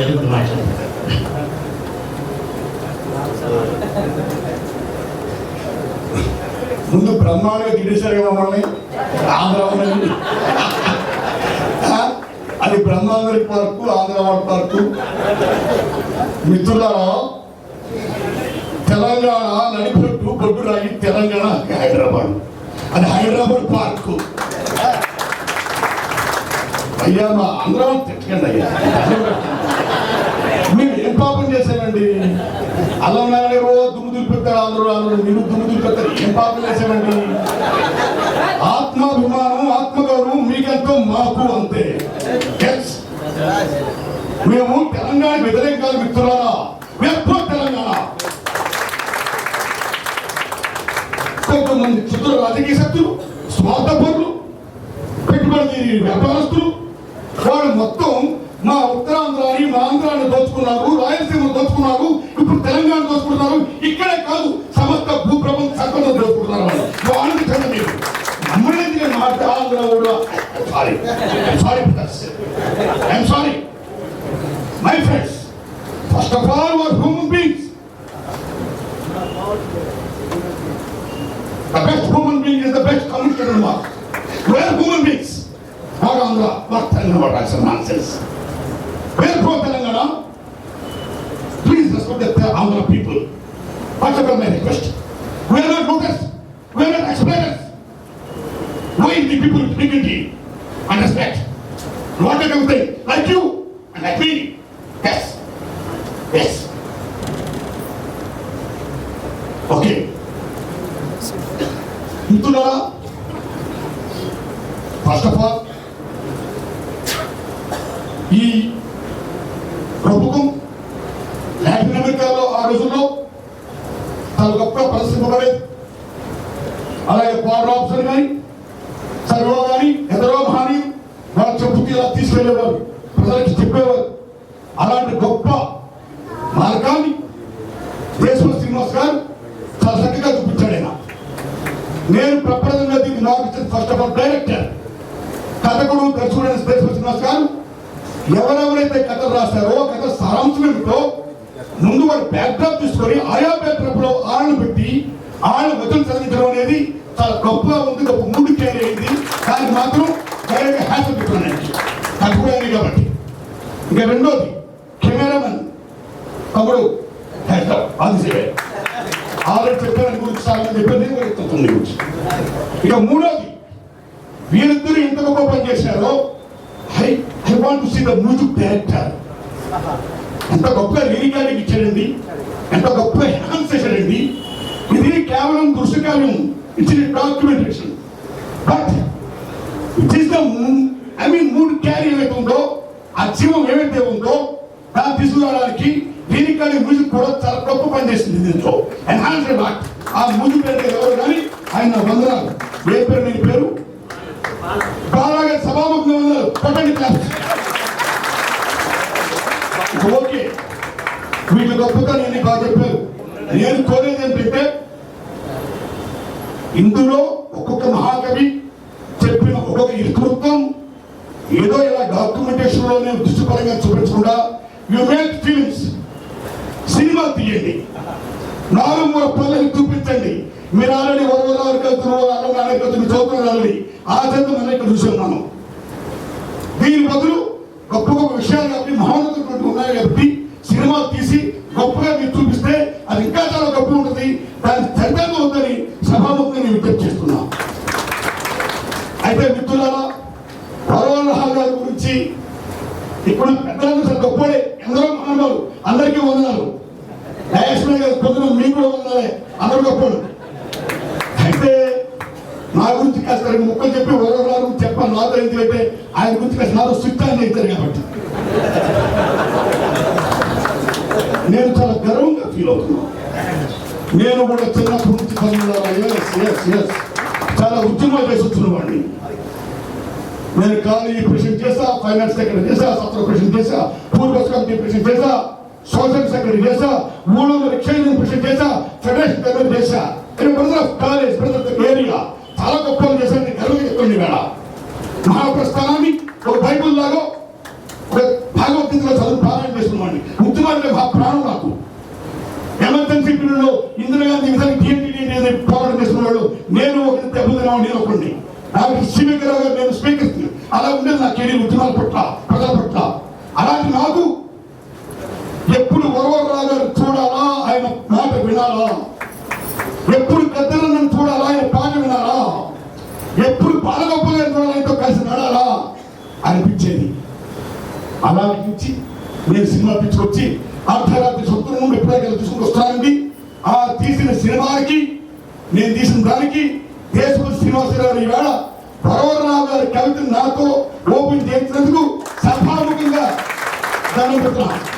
ఎదుగు మాట్లాడతారు. ముందు బ్రహ్మాండంగా తినేశారు మమ్మల్ని ఆంధ్ర అది బ్రహ్మాంగరి పార్కు, ఆంధ్రవాడ పార్కు. మిత్రులారా, తెలంగాణ నడిపొట్టు బొడ్డు రాయి తెలంగాణ హైదరాబాద్, అది హైదరాబాద్ పార్కు. అయ్యా మా ఆంధ్రం తిట్టకండి అయ్యా, మీరు ఏం పాపం చేశానండి? అల్లం నాయన దుమ్ము దులిపెట్టారు ఆంధ్రలో, మీరు దుమ్ము దులిపెట్టారు, ఏం పాపం చేశానండి? ఆత్మాభిమానం, ఆత్మగౌరవం మీకెంతో మాకు అంతే. మేము తెలంగాణ వ్యతిరేకాలు మిత్రులారా, ఎప్పుడో తెలంగాణ. కొంతమంది చిత్ర రాజకీయ శక్తులు, స్వార్థపరులు, పెట్టుబడి వ్యాపారస్తులు, వాళ్ళు మొత్తం మా ఉత్తరాంధ్రాన్ని, మా ఆంధ్రాన్ని దోచుకున్నారు, రాయలసీమ దోచుకున్నారు, ఇప్పుడు తెలంగాణ దోచుకుంటున్నారు. ఇక్కడే కాదు, సమస్త భూప్రపంచ సంపద దోచుకుంటున్నారు. వాళ్ళు చంద్రబాబు మమ్మల్ని మాట ఆంధ్ర కూడా sorry my friends. First of all were human beings. The best human being is the best committed remark. We are human beings. Not Andhra, not Telangana, that's nonsense. We are pro Telangana. Please respect the Andhra people. First of all, my request. We are not voters. We are not exploiters. We the people with dignity and respect. Not like everything, like you and like me. Yes. Yes. Okay. మిత్రులారా, first of all ఈ ప్రభుత్వం Latin అమెరికాలో ఆ రోజుల్లో చాలా గొప్ప పరిస్థితి ఉండలేదు. అలాగే పారాప్షన్ కానీ సర్వో కానీ ఎదరో మహాని వాళ్ళ చెప్పుకి ఇలా తీసుకెళ్లేవారు, ప్రజలకి చెప్పేవారు. అలాంటి గొప్ప మార్గాన్ని దేశపతి శ్రీనివాస్ గారు చాలా చక్కగా చూపించాడు. ఆయన నేను ప్రప్రదంగా దీన్ని నాకు ఇచ్చిన ఫస్ట్ ఆఫ్ ఆల్ డైరెక్టర్, కథకుడు, దర్శకుడు దేశపతి శ్రీనివాస్ గారు ఎవరెవరైతే కథలు రాశారో కథ సారాంశం ఏమిటో ముందు వాడు బ్యాక్డ్రాప్ తీసుకొని ఆయా బ్యాక్డ్రాప్ లో ఆళ్ళను పెట్టి ఆళ్ళ వచనం చదివించడం అనేది చాలా గొప్పగా ఉంది. గొప్ప మూడు క్యారీ అయింది. దానికి మాత్రం హ్యాపీ పెట్టుకున్నాను కథకుడు అయింది కాబట్టి. ఇంకా రెండోది కెమెరామెన్ తమ్ముడు ఆదిశేయ ఆల్రెడీ చెప్పాను గురించి, చాలా చెప్పేది గురించి. ఇక మూడోది, వీరిద్దరు ఎంత గొప్ప పని చేశారో I want to see the music director. ఎంత గొప్ప లిరికాలిటీ ఇచ్చారండి, ఎంత గొప్ప ఎన్హాన్స్ చేశారండి. ఇది కేవలం దృశ్యకావ్యం, it's documentation. But it is the mood carry ఏమైతే ఉందో, ఆ జీవం ఏమైతే ఉందో దాన్ని తీసుకురావడానికి లిరికాలి మ్యూజిక్ కూడా చాలా గొప్ప పని చేసింది. దీంట్లో ఎన్హాన్స్ బాట్ ఆ మ్యూజిక్ అంటే ఎవరు కానీ ఆయన వందనాలు. ఏ పేరు నీ పేరు? బాలాగా సభాముఖంగా వందలు కొట్టండి క్లాస్. ఓకే, వీటి గొప్పగా నేను బాగా చెప్పారు. నేను కోరేది ఏంటంటే ఇందులో ఒక్కొక్క మహాకవి చెప్పిన ఒక్కొక్క ఇరుకృత్వం ఏదో ఇలా డాక్యుమెంటేషన్ లో నేను దృష్టిపరంగా చూపించకుండా యు మేక్ ఫిల్మ్స్, సినిమా తీయండి, 4 పల్లెలు చూపించండి. మీరు ఆల్రెడీ వరవరానికి వెళ్తున్నారు, అన్నగారికి వెళ్తున్నారు, చదువుతున్నారండి. ఆ చదువు మనం ఇక్కడ చూసాం. మనం దీని బదులు గొప్ప గొప్ప విషయాలు కాబట్టి మహోన్నతమైనటువంటి ఉన్నాయి కాబట్టి సినిమా తీసి గొప్పగా మీరు చూపిస్తే అది ఇంకా చాలా గొప్ప ఉంటుంది. దాని చరిత్రగా ఉందని సభాముఖంగా నేను విజ్ఞప్తి చేస్తున్నా. అయితే మిత్రులారా, వరవరహాల్ గారి గురించి ఇప్పుడు పెద్దలందరూ చాలా గొప్పడే, ఎందరో మహానుభావులు, అందరికీ వందనాలు. డయాస్మన్ గారు పొద్దున మీకు కూడా వందనాలే, అందరూ గొప్పడు. అయితే నా గురించి కాస్త 2 ముక్కలు చెప్పి వరవరహాల్ గురించి చెప్పాను. నాతో ఎందుకంటే ఆయన గురించి కాస్త నాతో సుత్తాన్ని ఇచ్చారు కాబట్టి నేను చాలా గర్వంగా ఫీల్ అవుతున్నాను. నేను కూడా చిన్నప్పటి నుంచి చాలా ఉద్యమాలు చేసి వచ్చిన వాడిని. నేను కాలేజీ ప్రెసిడెంట్ చేసా, ఫైనాన్స్ సెక్రటరీ చేసా, సత్ర ప్రెసిడెంట్ చేసా, పూర్వస్ కమిటీ ప్రెసిడెంట్ చేసా, సోషల్ సెక్రటరీ చేసా, ఊళ్ళో ఎక్స్చేంజ్ ప్రెసిడెంట్ చేసా, ఫెడరేషన్ ప్రెసిడెంట్ చేసా. Brother of college, brother of area చాలా గొప్పలు చేశాను. గర్వంగా చెప్తుంది. వేళ మహాప్రస్థానాన్ని ఒక బైబుల్ లాగా, ఒక భాగవద్గీతలో కోసం పాలన చేస్తున్నామండి. ఉద్యమాన్ని మా ప్రాణం నాకు. ఎమర్జెన్సీ పీరియడ్లో ఇందిరాగాంధీ విధానం టీఎన్టీ పోరాటం చేస్తున్న వాళ్ళు నేను ఒకటి దెబ్బతిన్నా నేను ఒకటి. నాకు సిమికరావు గారు నేను స్పీకర్ అలా ఉండేది నా కెరీర్ ఉద్యమాల పట్ల ప్రజల పట్ల. అలాంటి నాకు ఎప్పుడు వరవరరావు గారు చూడాలా, ఆయన మాట వినాలా, ఎప్పుడు పెద్దలను చూడాలా, ఆయన పాట వినాలా, ఎప్పుడు బాలగొప్పలు ఆయనతో కలిసి నడాలా అనిపించేది. అలా అనిపించి నేను సినిమా పిచ్చుకొచ్చి అర్ధరాత్రి సొంత నుండి ఎప్పుడైనా తీసుకుని వస్తానండి. ఆ తీసిన సినిమాకి నేను తీసిన దానికి దేశపతి శ్రీనివాసరావు ఈవేళ వరవరరావు గారి కవితను నాతో ఓపెన్ చేసినందుకు సభాముఖంగా ధన్యవాదాలు.